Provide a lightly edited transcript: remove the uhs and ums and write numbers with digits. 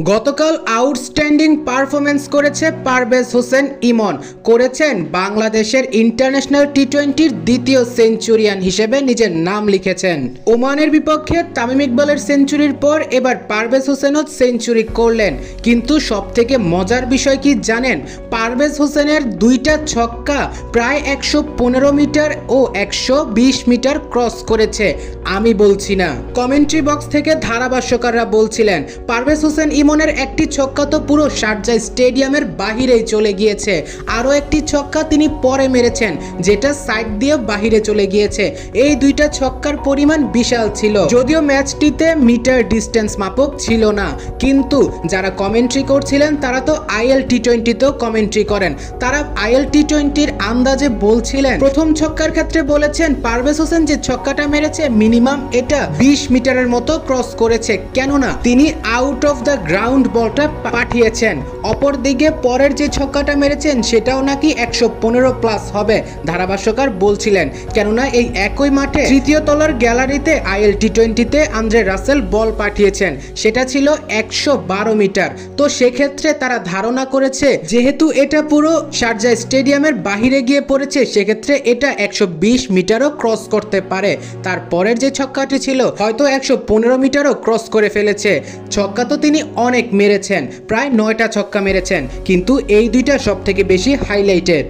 গতকাল outstanding performance করেছে পারভেজ হোসেন ইমন, করেছেন বাংলাদেশের ইন্টারন্যাশনাল টি-20-র দ্বিতীয় সেঞ্চুরিয়ান হিসেবে নিজের নাম লিখেছেন। ওমানের বিপক্ষে তামিম ইকবালের সেঞ্চুরির পর এবার পারভেজ হোসেনও সেঞ্চুরি করলেন। কিন্তু সবথেকে মজার বিষয় কি জানেন? পারভেজ হোসেনের দুইটা ছক্কা প্রায় 115 মিটার ও 120 মিটার ক্রস করেছে। আমি বলছি না, কমেন্ট্রি বক্স থেকে ধারাভাষ্যকাররা বলছিলেন পারভেজ হোসেন ইমনের একটি ছক্কা তো পুরো শারজাহ স্টেডিয়ামের বাহিরেই চলে গিয়েছে, আরও একটি ছক্কা তিনি পরে মেরেছেন যেটা সাইড দিয়ে বাহিরে চলে গিয়েছে। এই দুইটা ছক্কার পরিমাণ বিশাল ছিল। যদিও ম্যাচটিতে মিটার ডিস্টেন্স মাপক ছিল না, কিন্তু যারা কমেন্ট্রি করছিলেন তারা তো আইএল টি-20তেও কমেন্ট্রি করেন। তারা আইএল টি-20র আন্দাজে বলছিলেন, প্রথম ছক্কার ক্ষেত্রে বলেছেন পারভেজ হোসেন যে ছক্কাটা মেরেছে মিনিমাম এটা 20 মিটারের মতো ক্রস করেছে, কেননা তিনি আউট অফ দ্য গ্রাউন্ড বলটা পাঠিয়েছেন। অপরদিকে পরের যে ছক্কাটা মেরেছেন সেটাও নাকি 115 প্লাস হবে, ধারাভাষ্যকার বলছিলেন, কেননা এই একই মাঠে তৃতীয় তলার গ্যালারিতে আইএল টি-20তে আন্দ্রে রাসেল বল পাঠিয়েছেন, সেটা ছিল 112 মিটার। তো সেক্ষেত্রে তারা ধারণা করেছে যেহেতু এটা পুরো শারজাহ স্টেডিয়ামের বাহিরে গিয়ে পড়েছে, সেক্ষেত্রে এটা 120 মিটারও ক্রস করতে পারে। তারপরের যে ছক্কাটি ছিল হয়তো 115 মিটারও ক্রস করে ফেলেছে। ছক্কা তো তিনি অনেক মেরেছেন, প্রায় 9টা ছক্কা মেরেছেন, কিন্তু এই দুইটা সব থেকে বেশি হাইলাইটেড।